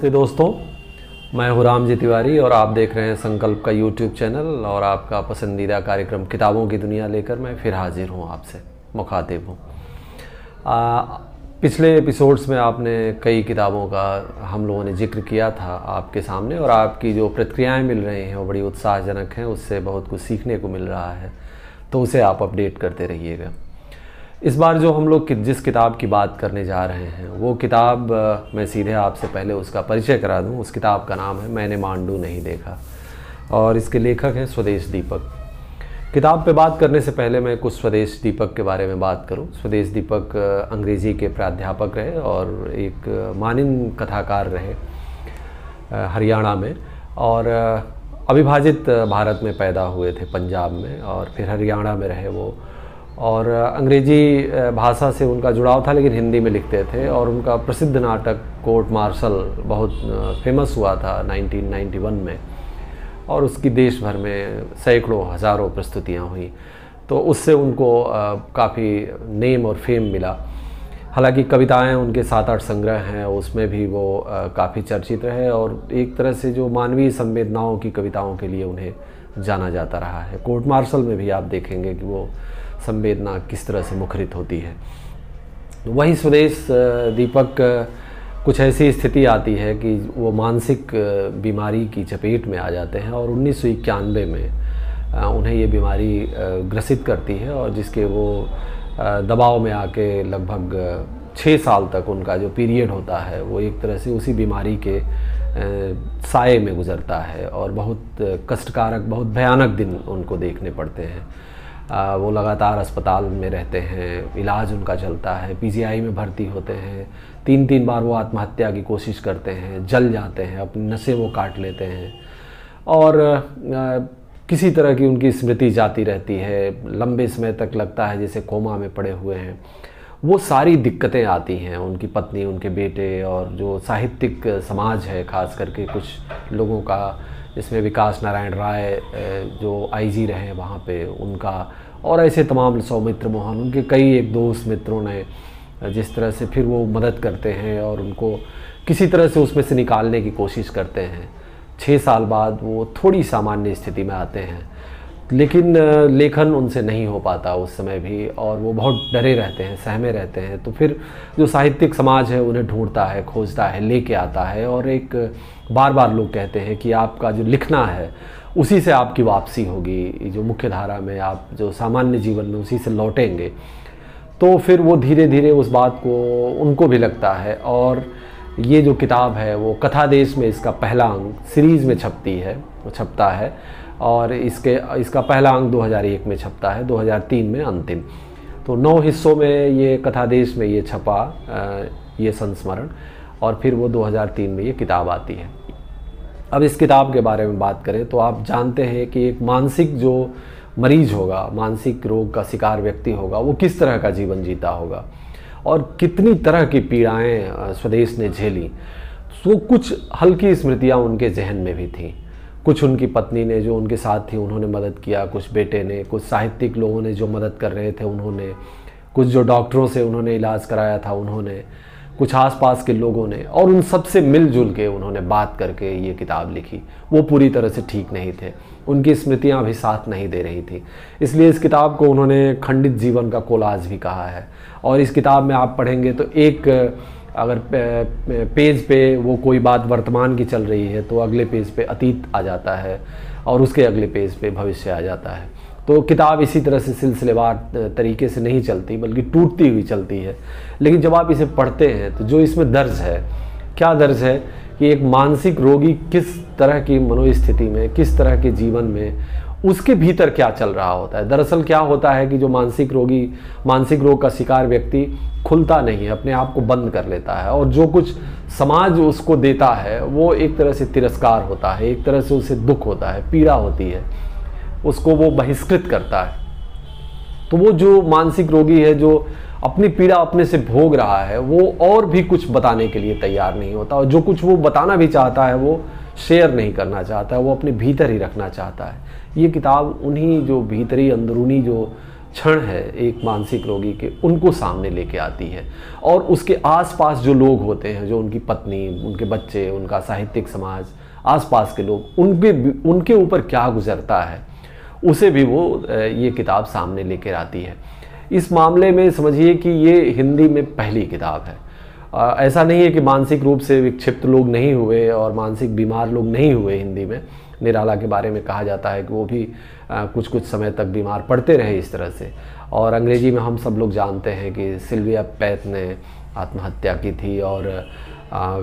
नमस्ते दोस्तों, मैं हूँ राम जी तिवारी और आप देख रहे हैं संकल्प का यूट्यूब चैनल और आपका पसंदीदा कार्यक्रम किताबों की दुनिया लेकर मैं फिर हाजिर हूँ, आपसे मुखातिब हूँ। पिछले एपिसोड्स में आपने कई किताबों का हम लोगों ने जिक्र किया था आपके सामने और आपकी जो प्रतिक्रियाएं मिल रही हैं वो बड़ी उत्साहजनक हैं, उससे बहुत कुछ सीखने को मिल रहा है, तो उसे आप अपडेट करते रहिएगा। इस बार जो हम लोग जिस किताब की बात करने जा रहे हैं वो किताब मैं सीधे आपसे पहले उसका परिचय करा दूं। उस किताब का नाम है मैंने मांडू नहीं देखा और इसके लेखक हैं स्वदेश दीपक। किताब पे बात करने से पहले मैं कुछ स्वदेश दीपक के बारे में बात करूं। स्वदेश दीपक अंग्रेज़ी के प्राध्यापक रहे और एक मानिन कथाकार रहे हरियाणा में, और अविभाजित भारत में पैदा हुए थे पंजाब में, और फिर हरियाणा में रहे वो, और अंग्रेज़ी भाषा से उनका जुड़ाव था लेकिन हिंदी में लिखते थे। और उनका प्रसिद्ध नाटक कोर्ट मार्शल बहुत फेमस हुआ था 1991 में, और उसकी देश भर में सैकड़ों हज़ारों प्रस्तुतियाँ हुई, तो उससे उनको काफ़ी नेम और फेम मिला। हालांकि कविताएं उनके 7-8 संग्रह हैं, उसमें भी वो काफ़ी चर्चित रहे और एक तरह से जो मानवीय संवेदनाओं की कविताओं के लिए उन्हें जाना जाता रहा है। कोर्ट मार्शल में भी आप देखेंगे कि वो संवेदना किस तरह से मुखरित होती है। वही स्वदेश दीपक कुछ ऐसी स्थिति आती है कि वो मानसिक बीमारी की चपेट में आ जाते हैं और 1991 में उन्हें ये बीमारी ग्रसित करती है, और जिसके वो दबाव में आके लगभग 6 साल तक उनका जो पीरियड होता है वो एक तरह से उसी बीमारी के साए में गुजरता है, और बहुत कष्टकारक, बहुत भयानक दिन उनको देखने पड़ते हैं। वो लगातार अस्पताल में रहते हैं, इलाज उनका चलता है, पीजीआई में भर्ती होते हैं, 3-3 बार वो आत्महत्या की कोशिश करते हैं, जल जाते हैं, अपनी नसें वो काट लेते हैं, और किसी तरह की उनकी स्मृति जाती रहती है। लंबे समय तक लगता है जैसे कोमा में पड़े हुए हैं। वो सारी दिक्कतें आती हैं, उनकी पत्नी, उनके बेटे, और जो साहित्यिक समाज है खास करके कुछ लोगों का, इसमें विकास नारायण राय जो आईजी रहे वहाँ पे, उनका, और ऐसे तमाम सौमित्र मोहन, उनके कई एक दोस्त मित्रों ने जिस तरह से फिर वो मदद करते हैं और उनको किसी तरह से उसमें से निकालने की कोशिश करते हैं। 6 साल बाद वो थोड़ी सामान्य स्थिति में आते हैं, लेकिन लेखन उनसे नहीं हो पाता उस समय भी, और वो बहुत डरे रहते हैं, सहमे रहते हैं। तो फिर जो साहित्यिक समाज है उन्हें ढूंढता है, खोजता है, लेके आता है, और एक बार बार लोग कहते हैं कि आपका जो लिखना है उसी से आपकी वापसी होगी, जो मुख्य धारा में आप जो सामान्य जीवन में उसी से लौटेंगे। तो फिर वो धीरे धीरे उस बात को उनको भी लगता है, और ये जो किताब है वो कथा देश में इसका पहला अंक सीरीज़ में छपता है, और इसका पहला अंक 2001 में छपता है, 2003 में अंतिम। तो 9 हिस्सों में ये कथा देश में ये छपा, ये संस्मरण, और फिर वो 2003 में ये किताब आती है। अब इस किताब के बारे में बात करें तो आप जानते हैं कि एक मानसिक जो मरीज होगा, मानसिक रोग का शिकार व्यक्ति होगा, वो किस तरह का जीवन जीता होगा और कितनी तरह की पीड़ाएं स्वदेश ने झेली। तो कुछ हल्की स्मृतियां उनके जहन में भी थीं। कुछ उनकी पत्नी ने जो उनके साथ थी उन्होंने मदद किया, कुछ बेटे ने, कुछ साहित्यिक लोगों ने जो मदद कर रहे थे उन्होंने, कुछ जो डॉक्टरों से उन्होंने इलाज कराया था उन्होंने, कुछ आसपास के लोगों ने, और उन सब से मिलजुल के उन्होंने बात करके ये किताब लिखी। वो पूरी तरह से ठीक नहीं थे, उनकी स्मृतियां भी साथ नहीं दे रही थी, इसलिए इस किताब को उन्होंने खंडित जीवन का कोलाज भी कहा है। और इस किताब में आप पढ़ेंगे तो एक अगर पेज पे वो कोई बात वर्तमान की चल रही है तो अगले पेज पे अतीत आ जाता है, और उसके अगले पेज पे भविष्य आ जाता है। तो किताब इसी तरह से सिलसिलेवार तरीके से नहीं चलती, बल्कि टूटती हुई चलती है। लेकिन जब आप इसे पढ़ते हैं तो जो इसमें दर्ज है, क्या दर्ज है कि एक मानसिक रोगी किस तरह की मनोस्थिति में, किस तरह के जीवन में, उसके भीतर क्या चल रहा होता है। दरअसल क्या होता है कि जो मानसिक रोग का शिकार व्यक्ति खुलता नहीं है, अपने आप को बंद कर लेता है, और जो कुछ समाज उसको देता है वो एक तरह से तिरस्कार होता है, एक तरह से उसे दुख होता है, पीड़ा होती है, उसको वो बहिष्कृत करता है। तो वो जो मानसिक रोगी है जो अपनी पीड़ा अपने से भोग रहा है, वो और भी कुछ बताने के लिए तैयार नहीं होता, और जो कुछ वो बताना भी चाहता है वो शेयर नहीं करना चाहता है, वो अपने भीतर ही रखना चाहता है। ये किताब उन्हीं जो भीतरी अंदरूनी जो क्षण है एक मानसिक रोगी के, उनको सामने लेके आती है। और उसके आसपास जो लोग होते हैं, जो उनकी पत्नी, उनके बच्चे, उनका साहित्यिक समाज, आसपास के लोग, उनके ऊपर क्या गुजरता है, उसे भी वो ये किताब सामने लेकर आती है। इस मामले में समझिए कि ये हिंदी में पहली किताब है। ऐसा नहीं है कि मानसिक रूप से विक्षिप्त लोग नहीं हुए और मानसिक बीमार लोग नहीं हुए हिंदी में। निराला के बारे में कहा जाता है कि वो भी कुछ कुछ समय तक बीमार पड़ते रहे इस तरह से। और अंग्रेजी में हम सब लोग जानते हैं कि सिल्विया पैथ ने आत्महत्या की थी, और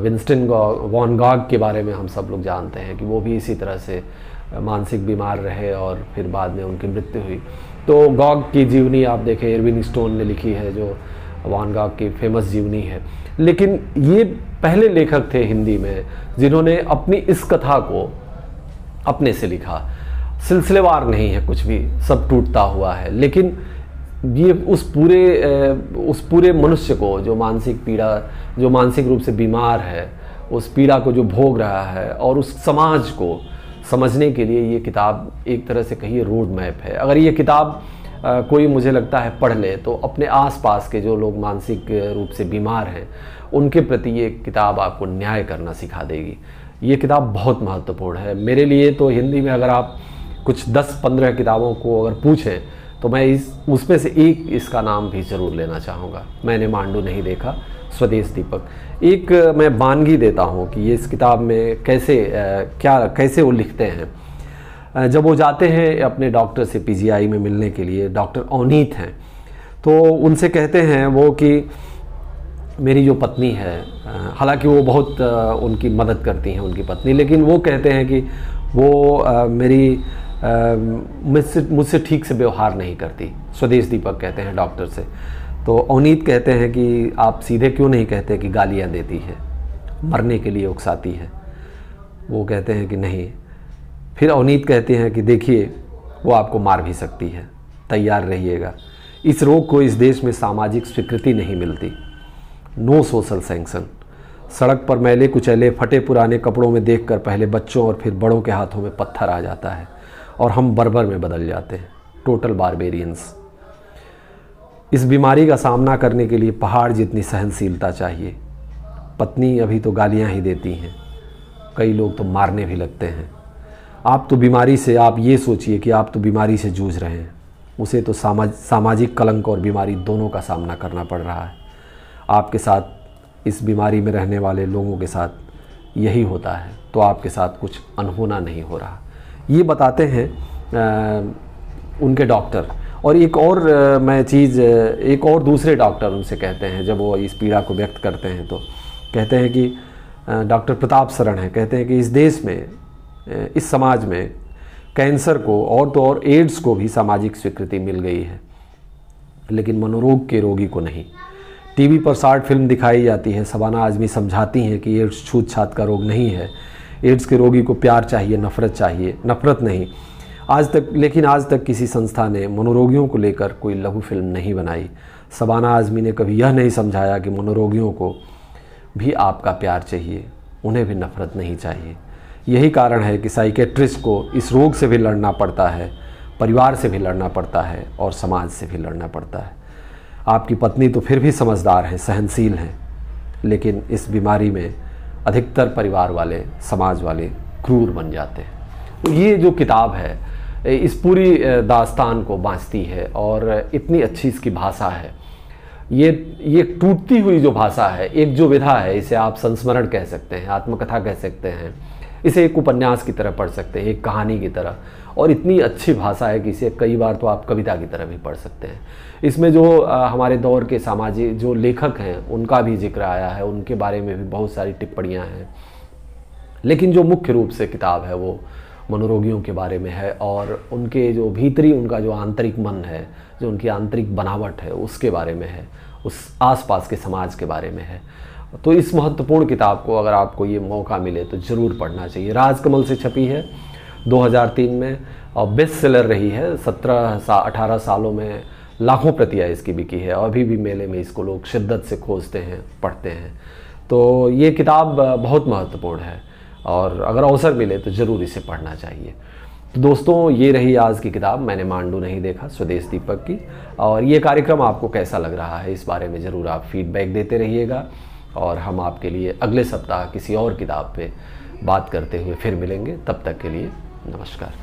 विंस्टन वॉन गॉग के बारे में हम सब लोग जानते हैं कि वो भी इसी तरह से मानसिक बीमार रहे और फिर बाद में उनकी मृत्यु हुई। तो गॉग की जीवनी आप देखें, इरविन स्टोन ने लिखी है, जो वॉन गॉग की फेमस जीवनी है। लेकिन ये पहले लेखक थे हिंदी में जिन्होंने अपनी इस कथा को अपने से लिखा। सिलसिलेवार नहीं है कुछ भी, सब टूटता हुआ है, लेकिन ये उस पूरे मनुष्य को जो मानसिक पीड़ा, जो मानसिक रूप से बीमार है, उस पीड़ा को जो भोग रहा है, और उस समाज को समझने के लिए ये किताब एक तरह से कहिए रोड मैप है। अगर ये किताब कोई, मुझे लगता है, पढ़ ले तो अपने आसपास के जो लोग मानसिक रूप से बीमार हैं उनके प्रति ये किताब आपको न्याय करना सिखा देगी। ये किताब बहुत महत्वपूर्ण है मेरे लिए। तो हिंदी में अगर आप कुछ 10-15 किताबों को अगर पूछें तो मैं उसमें से एक इसका नाम भी ज़रूर लेना चाहूँगा। मैंने मांडू नहीं देखा, स्वदेश दीपक। एक मैं बानगी देता हूँ कि ये इस किताब में कैसे वो लिखते हैं। जब वो जाते हैं अपने डॉक्टर से पीजीआई में मिलने के लिए, डॉक्टर अवनीत हैं, तो उनसे कहते हैं वो कि मेरी जो पत्नी है, हालांकि वो बहुत उनकी मदद करती हैं उनकी पत्नी, लेकिन वो कहते हैं कि वो मुझसे ठीक से व्यवहार नहीं करती। स्वदेश दीपक कहते हैं डॉक्टर से। तो अवनीत कहते हैं कि आप सीधे क्यों नहीं कहते कि गालियाँ देती है, मरने के लिए उकसाती है। वो कहते हैं कि नहीं। फिर अवनीत कहते हैं कि देखिए, वो आपको मार भी सकती है, तैयार रहिएगा। इस रोग को इस देश में सामाजिक स्वीकृति नहीं मिलती, नो सोशल सैंक्शन। सड़क पर मैले कुचैले फटे पुराने कपड़ों में देखकर पहले बच्चों और फिर बड़ों के हाथों में पत्थर आ जाता है और हम बर्बर में बदल जाते हैं, टोटल बारबेरियंस। इस बीमारी का सामना करने के लिए पहाड़ जितनी सहनशीलता चाहिए। पत्नी अभी तो गालियां ही देती हैं, कई लोग तो मारने भी लगते हैं। आप ये सोचिए कि आप तो बीमारी से जूझ रहे हैं, उसे तो सामाजिक कलंक और बीमारी दोनों का सामना करना पड़ रहा है। आपके साथ, इस बीमारी में रहने वाले लोगों के साथ यही होता है, तो आपके साथ कुछ अनहोना नहीं हो रहा। ये बताते हैं उनके डॉक्टर। और एक और दूसरे डॉक्टर उनसे कहते हैं, जब वो इस पीड़ा को व्यक्त करते हैं तो कहते हैं कि डॉक्टर प्रताप शरण है, कहते हैं कि इस देश में, इस समाज में कैंसर को और तो और एड्स को भी सामाजिक स्वीकृति मिल गई है, लेकिन मनोरोग के रोगी को नहीं। टीवी पर शॉर्ट फिल्म दिखाई जाती है, शबाना आज़मी समझाती हैं कि एड्स छूत छात का रोग नहीं है, एड्स के रोगी को प्यार चाहिए, नफरत नहीं। लेकिन आज तक किसी संस्था ने मनोरोगियों को लेकर कोई लघु फिल्म नहीं बनाई। शबाना आज़मी ने कभी यह नहीं समझाया कि मनोरोगियों को भी आपका प्यार चाहिए, उन्हें भी नफरत नहीं चाहिए। यही कारण है कि साइकेट्रिस्ट को इस रोग से भी लड़ना पड़ता है, परिवार से भी लड़ना पड़ता है और समाज से भी लड़ना पड़ता है। आपकी पत्नी तो फिर भी समझदार हैं, सहनशील हैं, लेकिन इस बीमारी में अधिकतर परिवार वाले, समाज वाले क्रूर बन जाते हैं। तो ये जो किताब है इस पूरी दास्तान को बाँचती है और इतनी अच्छी इसकी भाषा है। ये टूटती हुई जो भाषा है, एक जो विधा है, इसे आप संस्मरण कह सकते हैं, आत्मकथा कह सकते हैं, इसे एक उपन्यास की तरह पढ़ सकते हैं, एक कहानी की तरह। और इतनी अच्छी भाषा है कि इसे कई बार तो आप कविता की तरह भी पढ़ सकते हैं। इसमें जो हमारे दौर के सामाजिक जो लेखक हैं उनका भी जिक्र आया है, उनके बारे में भी बहुत सारी टिप्पणियाँ हैं, लेकिन जो मुख्य रूप से किताब है वो मनोरोगियों के बारे में है और उनके जो भीतरी, उनका जो आंतरिक मन है, जो उनकी आंतरिक बनावट है, उसके बारे में है, उस आसपास के समाज के बारे में है। तो इस महत्वपूर्ण किताब को अगर आपको ये मौका मिले तो ज़रूर पढ़ना चाहिए। राजकमल से छपी है 2003 में और बेस्ट सेलर रही है। 17-18 सालों में लाखों प्रतियां इसकी बिकी है और अभी भी मेले में इसको लोग शिद्दत से खोजते हैं, पढ़ते हैं। तो ये किताब बहुत महत्वपूर्ण है और अगर अवसर मिले तो ज़रूर इसे पढ़ना चाहिए। तो दोस्तों, ये रही आज की किताब मैंने मांडू नहीं देखा, स्वदेश दीपक की। और ये कार्यक्रम आपको कैसा लग रहा है, इस बारे में ज़रूर आप फीडबैक देते रहिएगा। और हम आपके लिए अगले सप्ताह किसी और किताब पे बात करते हुए फिर मिलेंगे। तब तक के लिए नमस्कार।